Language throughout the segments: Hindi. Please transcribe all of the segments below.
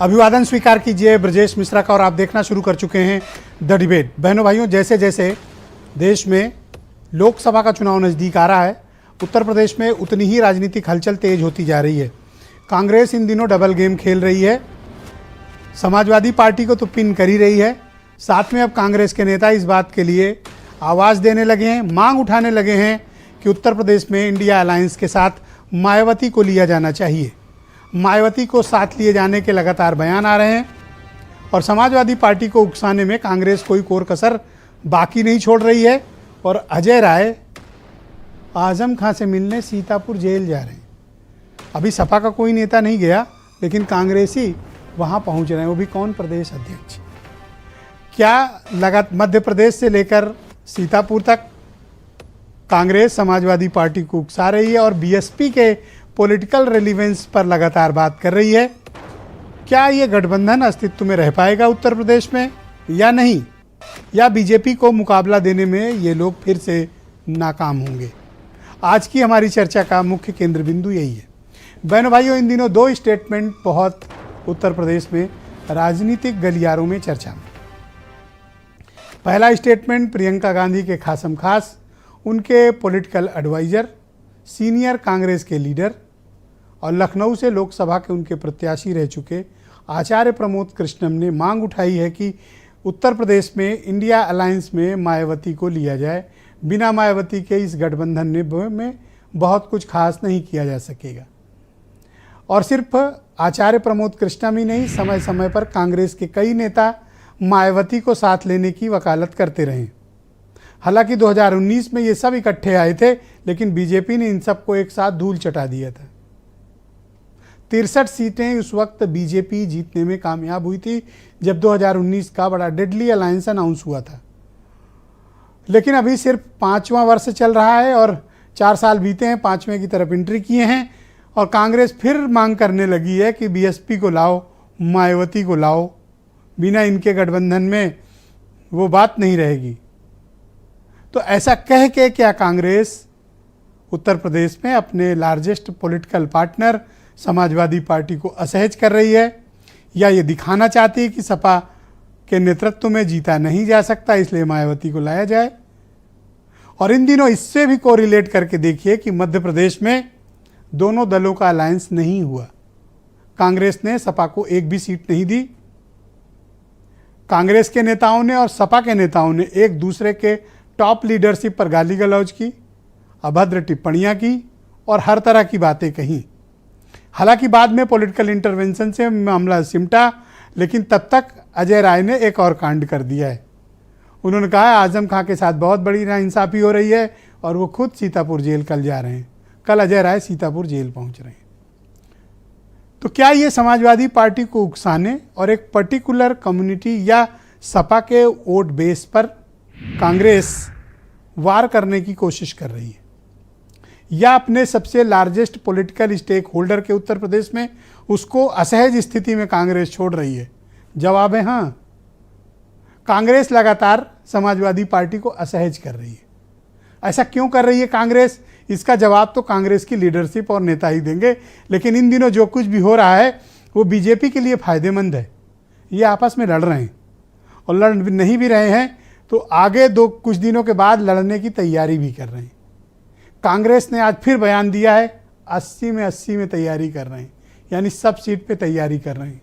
अभिवादन स्वीकार कीजिए ब्रजेश मिश्रा का और आप देखना शुरू कर चुके हैं द डिबेट। बहनों भाइयों, जैसे जैसे देश में लोकसभा का चुनाव नज़दीक आ रहा है, उत्तर प्रदेश में उतनी ही राजनीतिक हलचल तेज होती जा रही है। कांग्रेस इन दिनों डबल गेम खेल रही है, समाजवादी पार्टी को तो पिन कर ही रही है। साथ में अब कांग्रेस के नेता इस बात के लिए आवाज़ देने लगे हैं, मांग उठाने लगे हैं कि उत्तर प्रदेश में इंडिया अलायंस के साथ मायावती को लिया जाना चाहिए। मायावती को साथ लिए जाने के लगातार बयान आ रहे हैं और समाजवादी पार्टी को उकसाने में कांग्रेस कोई कोर कसर बाकी नहीं छोड़ रही है। और अजय राय आजम खां से मिलने सीतापुर जेल जा रहे हैं। अभी सपा का कोई नेता नहीं गया, लेकिन कांग्रेसी वहां पहुंच रहे हैं, वो भी कौन? प्रदेश अध्यक्ष। क्या मध्य प्रदेश से लेकर सीतापुर तक कांग्रेस समाजवादी पार्टी को उकसा रही है और बीएसपी के पॉलिटिकल रेलिवेंस पर लगातार बात कर रही है? क्या ये गठबंधन अस्तित्व में रह पाएगा उत्तर प्रदेश में या नहीं, या बीजेपी को मुकाबला देने में ये लोग फिर से नाकाम होंगे? आज की हमारी चर्चा का मुख्य केंद्र बिंदु यही है। बहनों भाइयों, इन दिनों दो स्टेटमेंट बहुत उत्तर प्रदेश में राजनीतिक गलियारों में चर्चा में। पहला स्टेटमेंट प्रियंका गांधी के खासम खास उनके पॉलिटिकल एडवाइजर, सीनियर कांग्रेस के लीडर और लखनऊ से लोकसभा के उनके प्रत्याशी रह चुके आचार्य प्रमोद कृष्णम ने मांग उठाई है कि उत्तर प्रदेश में इंडिया अलायंस में मायावती को लिया जाए। बिना मायावती के इस गठबंधन में बहुत कुछ खास नहीं किया जा सकेगा। और सिर्फ आचार्य प्रमोद कृष्णम ही नहीं, समय समय पर कांग्रेस के कई नेता मायावती को साथ लेने की वकालत करते रहे। हालांकि 2019 में ये सब इकट्ठे आए थे, लेकिन बीजेपी ने इन सबको एक साथ धूल चटा दिया था। 63 सीटें उस वक्त बीजेपी जीतने में कामयाब हुई थी जब 2019 का बड़ा डेडली अलायंस अनाउंस हुआ था। लेकिन अभी सिर्फ 5वां वर्ष चल रहा है और 4 साल बीते हैं, 5वें की तरफ एंट्री किए हैं और कांग्रेस फिर मांग करने लगी है कि बीएसपी को लाओ, मायावती को लाओ। बिना इनके गठबंधन में वो बात नहीं रहेगी। तो ऐसा कह के क्या कांग्रेस उत्तर प्रदेश में अपने largest political partner Samajwadi party को असहज कर रही है, या ये दिखाना चाहती है कि सपा के नेतृत्व में जीता नहीं जा सकता, इसलिए मायावती को लाया जाए? और इन दिनों इससे भी कोरिलेट करके देखिए कि मध्य प्रदेश में दोनों दलों का अलायंस नहीं हुआ। कांग्रेस ने सपा को एक भी सीट नहीं दी। कांग्रेस के नेताओं ने और सपा के नेताओं ने एक दूसरे के टॉप लीडरशिप पर गाली गलौज की, अभद्र टिप्पणियां की और हर तरह की बातें कहीं। हालांकि बाद में पॉलिटिकल इंटरवेंशन से मामला सिमटा, लेकिन तब तक अजय राय ने एक और कांड कर दिया है। उन्होंने कहा आजम खां के साथ बहुत बड़ी नाइंसाफ़ी हो रही है और वो खुद सीतापुर जेल कल जा रहे हैं। कल अजय राय सीतापुर जेल पहुंच रहे हैं। तो क्या ये समाजवादी पार्टी को उकसाने और एक पर्टिकुलर कम्युनिटी या सपा के वोट बेस पर कांग्रेस वार करने की कोशिश कर रही है, या अपने सबसे लार्जेस्ट पॉलिटिकल स्टेक होल्डर के उत्तर प्रदेश में उसको असहज स्थिति में कांग्रेस छोड़ रही है? जवाब है हाँ। कांग्रेस लगातार समाजवादी पार्टी को असहज कर रही है। ऐसा क्यों कर रही है कांग्रेस? इसका जवाब तो कांग्रेस की लीडरशिप और नेता ही देंगे। लेकिन इन दिनों जो कुछ भी हो रहा है वो बीजेपी के लिए फायदेमंद है। ये आपस में लड़ रहे हैं और लड़ नहीं भी रहे हैं तो आगे कुछ दिनों के बाद लड़ने की तैयारी भी कर रहे हैं। कांग्रेस ने आज फिर बयान दिया है 80 में 80 में तैयारी कर रहे हैं, यानी सब सीट पे तैयारी कर रहे हैं।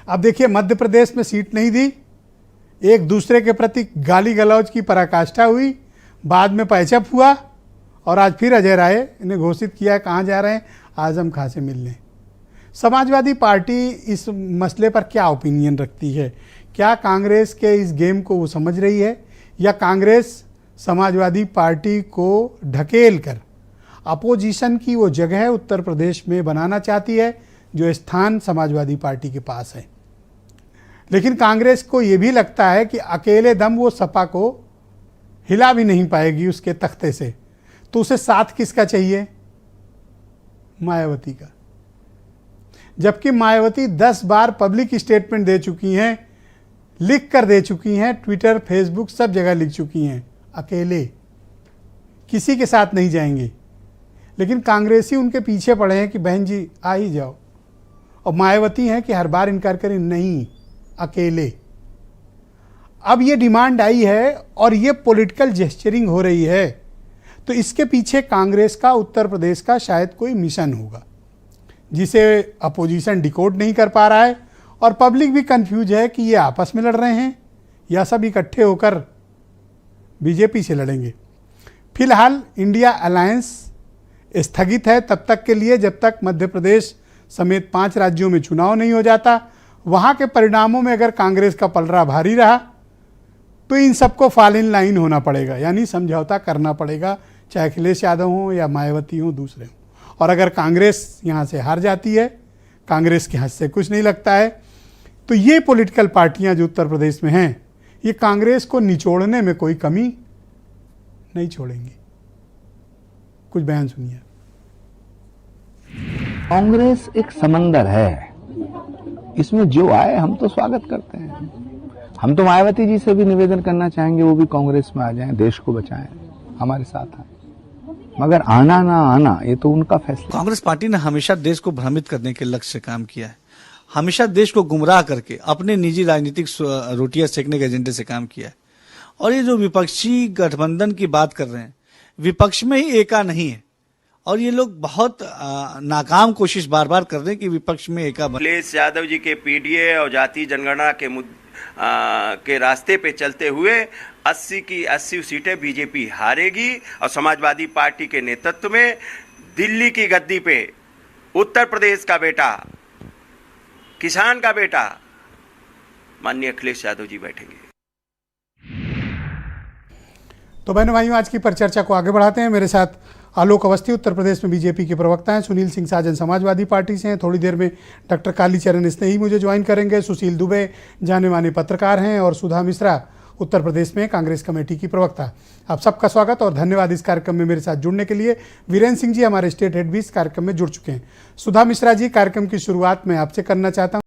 अब देखिए, मध्य प्रदेश में सीट नहीं दी, एक दूसरे के प्रति गाली गलौज की पराकाष्ठा हुई, बाद में पैचअप हुआ और आज फिर अजय राय ने घोषित किया है कहाँ जा रहे हैं? आजम खां से मिलने। समाजवादी पार्टी इस मसले पर क्या ओपिनियन रखती है? क्या कांग्रेस के इस गेम को वो समझ रही है, या कांग्रेस समाजवादी पार्टी को ढकेल कर अपोजिशन की वो जगह उत्तर प्रदेश में बनाना चाहती है जो स्थान समाजवादी पार्टी के पास है? लेकिन कांग्रेस को ये भी लगता है कि अकेले दम वो सपा को हिला भी नहीं पाएगी उसके तख्ते से, तो उसे साथ किसका चाहिए? मायावती का। जबकि मायावती 10 बार पब्लिक स्टेटमेंट दे चुकी हैं, लिख कर दे चुकी हैं, ट्विटर फेसबुक सब जगह लिख चुकी हैं, अकेले किसी के साथ नहीं जाएंगे। लेकिन कांग्रेसी उनके पीछे पड़े हैं कि बहन जी आ ही जाओ। और मायावती हैं कि हर बार इनकार करें, नहीं, अकेले। अब ये डिमांड आई है और ये पॉलिटिकल जेस्चरिंग हो रही है, तो इसके पीछे कांग्रेस का उत्तर प्रदेश का शायद कोई मिशन होगा जिसे अपोजिशन डिकोड नहीं कर पा रहा है और पब्लिक भी कंफ्यूज है कि ये आपस में लड़ रहे हैं या सब इकट्ठे होकर बीजेपी से लड़ेंगे। फिलहाल इंडिया अलायंस स्थगित है तब तक के लिए जब तक मध्य प्रदेश समेत 5 राज्यों में चुनाव नहीं हो जाता। वहां के परिणामों में अगर कांग्रेस का पलड़ा भारी रहा तो इन सबको फॉल इन लाइन होना पड़ेगा, यानी समझौता करना पड़ेगा, चाहे अखिलेश यादव हों या मायावती हों, दूसरे हों। और अगर कांग्रेस यहाँ से हार जाती है, कांग्रेस के हाथ से कुछ नहीं लगता है, तो ये पॉलिटिकल पार्टियां जो उत्तर प्रदेश में हैं ये कांग्रेस को निचोड़ने में कोई कमी नहीं छोड़ेंगी। कुछ बयान सुनिए। कांग्रेस एक समंदर है, इसमें जो आए हम तो स्वागत करते हैं। हम तो मायावती जी से भी निवेदन करना चाहेंगे वो भी कांग्रेस में आ जाएं, देश को बचाएं, हमारे साथ आए, मगर आना ना आना ये तो उनका फैसला। कांग्रेस पार्टी ने हमेशा देश को भ्रमित करने के लक्ष्य से काम किया है, हमेशा देश को गुमराह करके अपने निजी राजनीतिक रोटियां सेकने के एजेंडे से काम किया है। और ये जो विपक्षी गठबंधन की बात कर रहे हैं, विपक्ष में ही एका नहीं है और ये लोग बहुत नाकाम कोशिश बार बार कर रहे हैं कि विपक्ष में एका बने। अखिलेश यादव जी के पीडीए और जाति जनगणना के रास्ते पे चलते हुए 80 की 80 सीटें बीजेपी हारेगी और समाजवादी पार्टी के नेतृत्व में दिल्ली की गद्दी पे उत्तर प्रदेश का बेटा, किसान का बेटा माननीय अखिलेश यादव जी बैठेंगे। तो बहनों भाइयों, आज की परिचर्चा को आगे बढ़ाते हैं। मेरे साथ आलोक अवस्थी उत्तर प्रदेश में बीजेपी के प्रवक्ता हैं, सुनील सिंह साजन समाजवादी पार्टी से हैं, थोड़ी देर में डॉक्टर कालीचरण स्नेही मुझे ज्वाइन करेंगे, सुशील दुबे जाने माने पत्रकार हैं और सुधा मिश्रा उत्तर प्रदेश में कांग्रेस कमेटी की प्रवक्ता। आप सबका स्वागत और धन्यवाद इस कार्यक्रम में मेरे साथ जुड़ने के लिए। वीरेंद्र सिंह जी हमारे स्टेट हेड भी इस कार्यक्रम में जुड़ चुके हैं। सुधा मिश्रा जी, कार्यक्रम की शुरुआत मैं आपसे करना चाहता हूँ।